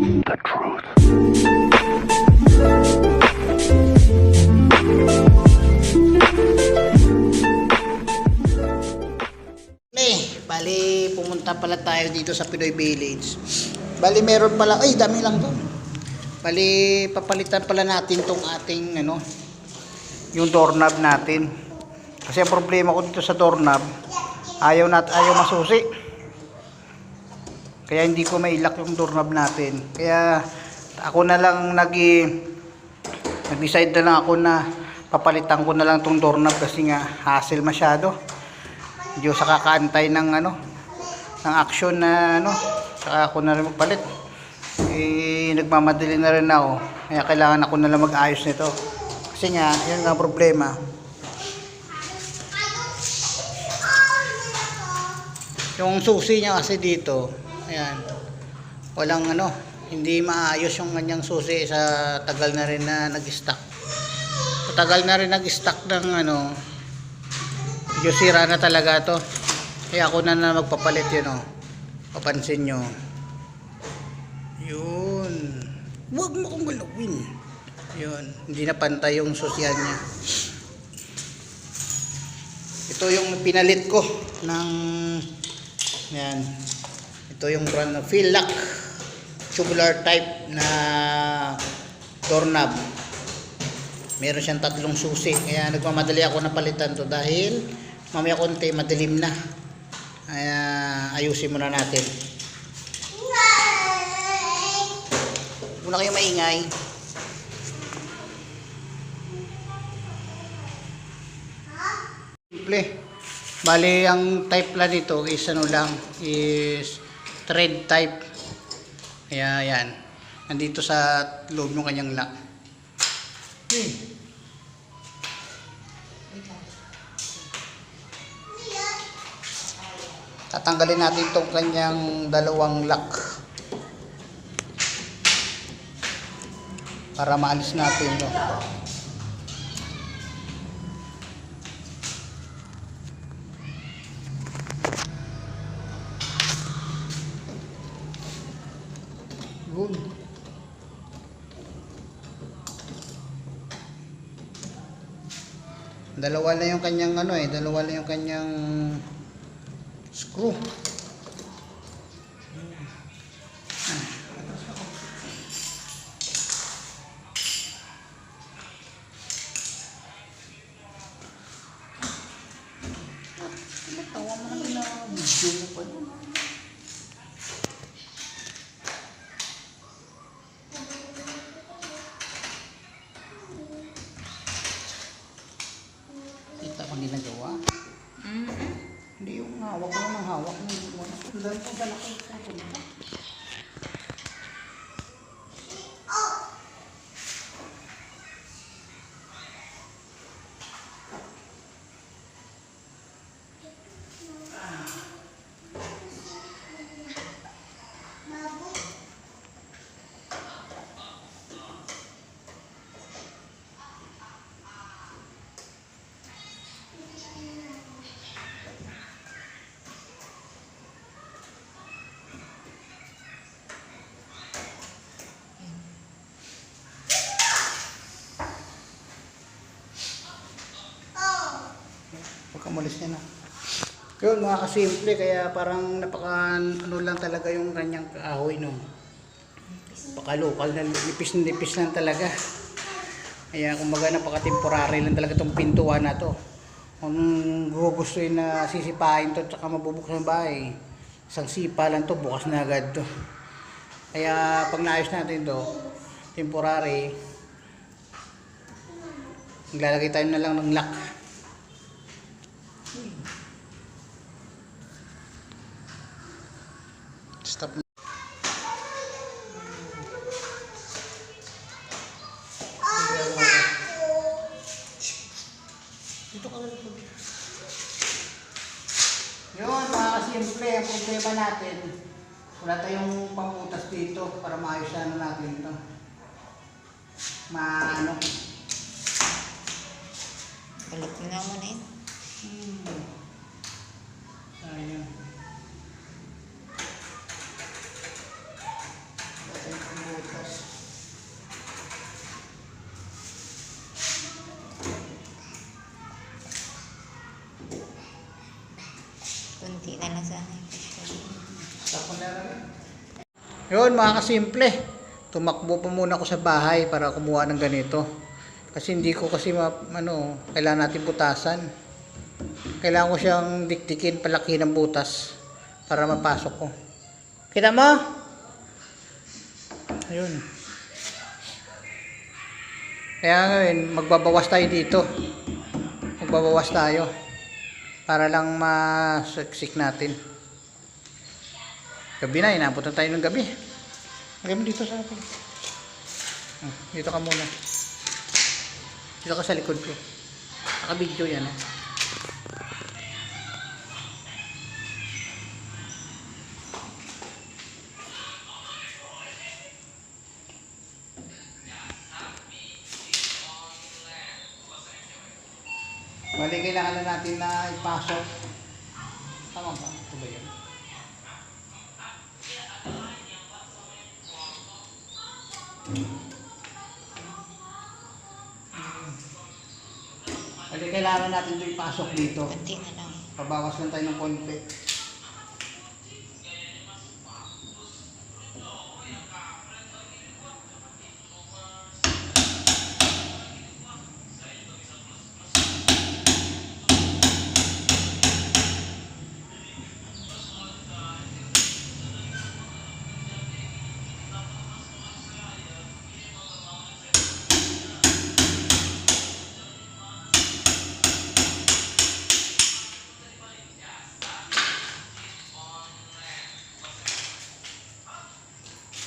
The truth. Bali, pumunta pala tayo dito sa Pinoy Village. Bali, meron pala, ay dami lang doon. Bali, papalitan pala natin tong ating yung doorknob natin. Kasi ang problema ko dito sa doorknob, ayaw masusi. Kaya hindi ko mailak yung doorknob natin. Kaya ako na lang nag-decide na lang ako na papalitan ko na lang tong doorknob kasi nga hassle masyado. Medyo sa kakaantay ng ng action na saka ako na rin magpalit. Nagmamadali na rin ako. Kaya kailangan ako na lang mag-ayos nito. Kasi nga, yun nga problema. Yung susi niya kasi dito, ayan, walang hindi maayos yung kanyang susi sa tagal na rin na nag-stock. Sa tagal na rin nag-stock ng medyo sira na talaga to. Kaya ako na magpapalit yun papansin nyo yun, huwag mo kong galawin yun, hindi na pantay yung susyan niya. Ito yung pinalit ko ng yan, ito yung brand ng Philac tubular type na doorknob. Meron siyang tatlong susi, kaya nagmamadali ako na palitan to dahil mamaya konti madilim na. Kaya ayusin muna natin. Huwag na kayo maingay. Simple. Bali ang type lang nito is is thread type. Kaya yan, nandito sa loob ng kanyang lock. Tatanggalin natin itong kanyang dalawang lock para maalis natin ito. Good. Dalawa na yung kanyang dalawa na yung kanyang screw. Tawa mo naman na video mo pa yun. Kita pang ginagawa? Hindi yung hawak ko naman hawak mo. Dahil po dala ko sa punta. Pagkamulis niya na. Yun mga kasimple, kaya parang napaka lang talaga yung kanyang kahoy Napaka-local na nipis lang talaga. Kaya kumbaga napaka-temporary lang talaga itong pintuan na to. Kung gugustuhin na sisipain to at saka mabubuksan ng bahay, isang sipa lang to, bukas na agad to. Kaya pag naayos natin to, temporary, maglalagay tayo na lang ng lock. Stop. Dito ka lang. Yun mga kasimple, ang problema natin, wala tayong pambutas dito para maayos natin ito. Balik mo na muna yun. Sayang. Yun mga kasimple, tumakbo pa muna ako sa bahay para kumuha ng ganito. Kasi hindi ko kasi kailangan natin butasan. Kailangan ko siyang dikdikin, palaki ng butas para mapasok ko. Kita mo? Ayun. Kaya ngayon, magbabawas tayo dito. Magbabawas tayo. Para lang masiksik natin. Gabi na, inabot na tayo ng gabi. Lagay mo dito sa akin. Dito ka muna. Dito ka sa likod ko. Naka-video yan. Bali, kailangan na natin na ipasok. Tama ba? Ito ba yun? Bali, kailangan natin ito ipasok dito. Kunti na lang. Pabawas lang tayo ng konti.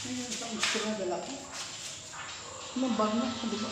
Ano yung isang gusto na dala ko? Anong bag na? Di ba?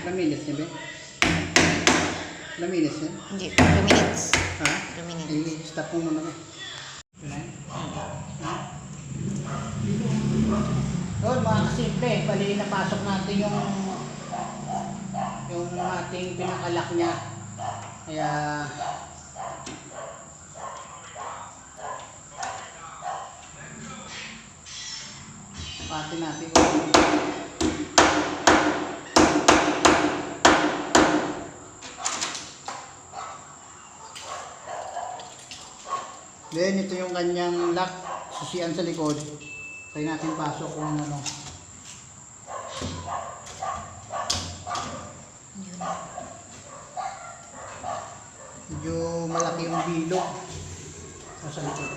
Laminis niya ba? Laminis niya? Hindi, 2 minutes. Ha? 2 minutes. I-stop mo muna naman. Doon mga kasimple, bali napasok natin yung ating pinakalak niya. Kaya pati natin kung then ito yung kanyang lock, susian sa likod. Try natin pasok kung ano. Yun. Medyo malaki yung bilog. Sa likod.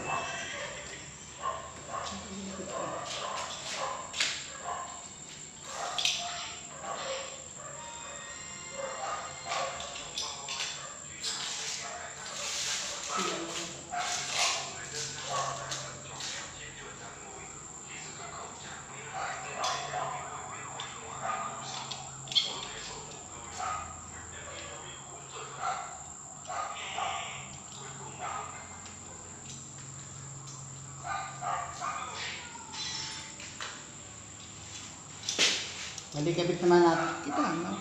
Balik-kabit naman natin. Kita, no?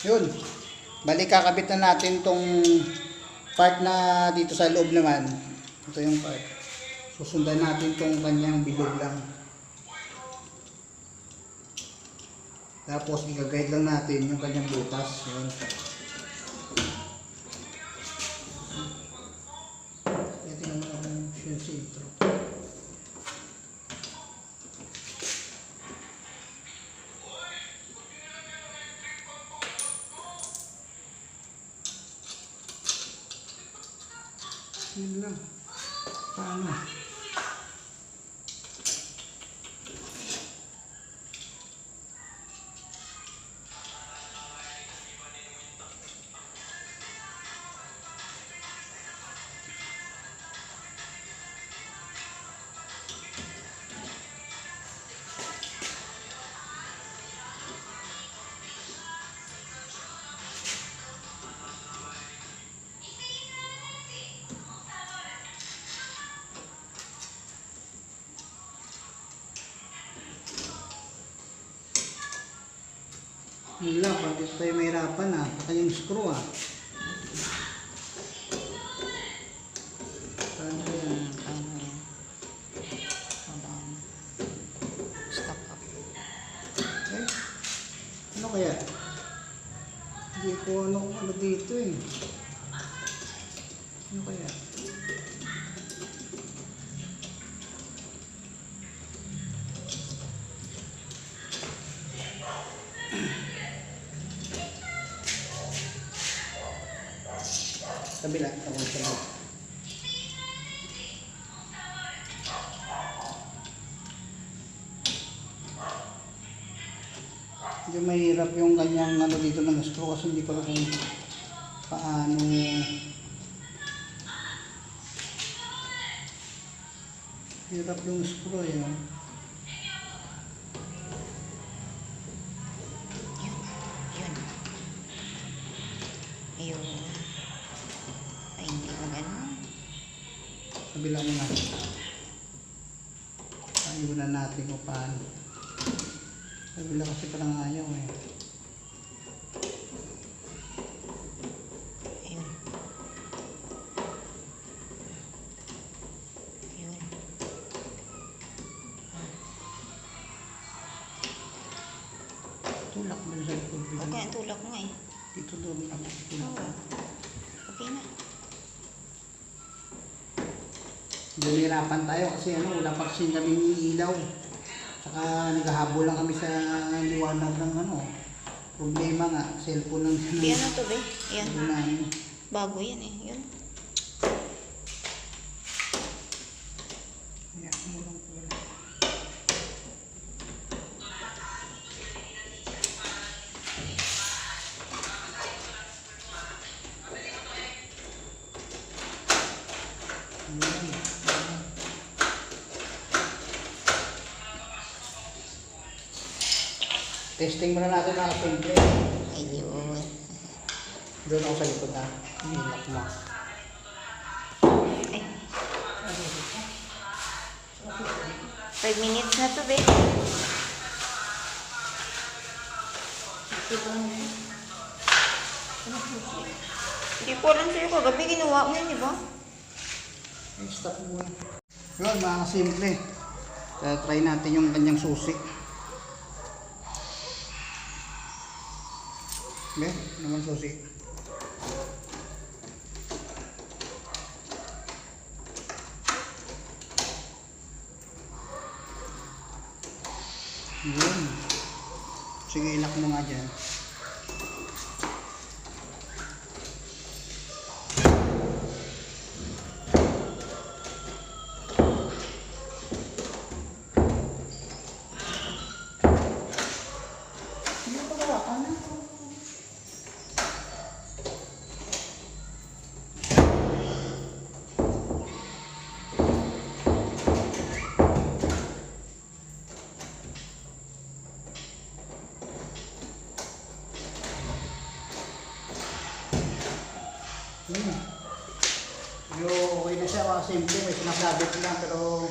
Yun. Balik kakabit na natin tong part na dito sa loob naman. Ito yung part. Susundan natin tong kanyang bilog lang. Tapos i-guide lang natin yung kanyang butas. Yun. Yun lang. Paano? Wala, pag dito tayo mahirapan ah. Paka yung screw ah. Paano yan? Paano yan? Hold on. Stop up. Eh, ano kaya? Hindi ko ano dito eh. Ano kaya? Kabila, ako sa Hindi mahirap yung kanyang ano dito ng screw kasi hindi ko alam kung paano hirap yung screw yun. Yun. Ayun. Ay, hindi magano. Kabila mo na. Ayunan natin kung paano. Kabila kasi parang ayaw eh. Ayun. Ayun. Tulak mo sa likod. Okay, ang tulak mo nga eh. Dito doon ako. Oo. Okay na. Lumirapan tayo kasi ano, wala pa kasi kaming ilaw. Saka naghahabol lang kami sa liwanag ng ano. Problema nga, cellphone ng Yan na to, be. Yan. namin. Bago yan eh. Yun. Kaya mo lang po. Testing muna natin mga simple. Ayun. Doon ako sa likod ha. Hilak mo. Ay. 5 minutes na to, be. Hindi ko alam sa'yo kagabi ginawa mo yun, di ba? Ay, stop mo muna. Yun mga simple. Try natin yung kanyang susi. Be, naman susi. Yun. Sige, ilak mo nga dyan. Hindi pa gawa ka na. Okay na siya mga simple, may sinasabit lang pero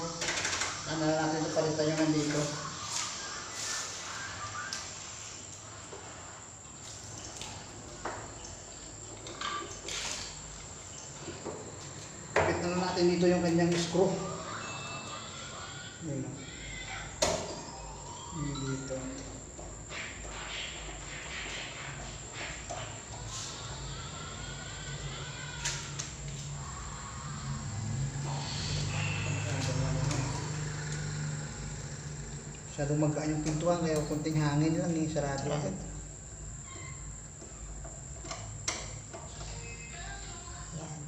ano natin ito palitan yung nandito. Kapit na natin dito yung kanyang screw. Yun. Yun dito. Masyadong magkaan yung pintuan kaya kunting hangin lang eh, sarado agad. Yan.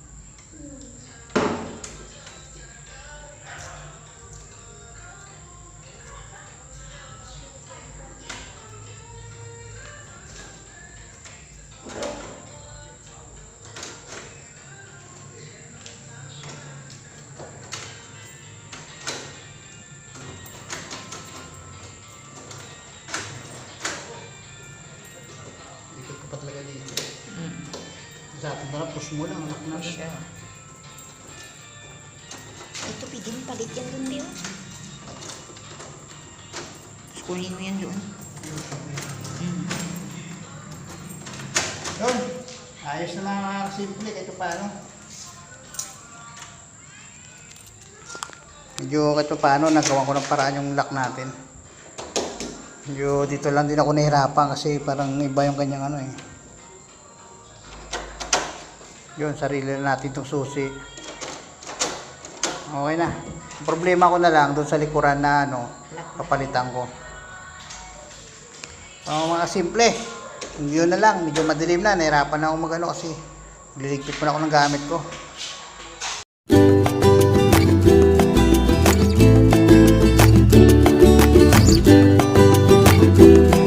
Ikot ko pa talaga dito. Sa atin tara, push mo lang, anak na. Siya. Ito, pwede mo palit yan dun, Bill. Kunin mo yan doon. Yun. Ayos na mga simple. Ito paano. Medyo kahit paano nagawa ko ng paraan yung lock natin. Medyo dito lang din ako nahirapan kasi parang iba yung kanyang ano eh. Yun, sarili na natin itong susi. Okay na. Ang problema ko na lang doon sa likuran na ano, papalitan ko. Mga simple. Yun na lang, medyo madilim na, nahirapan na ako magano kasi liligpit pa na ako ng gamit ko.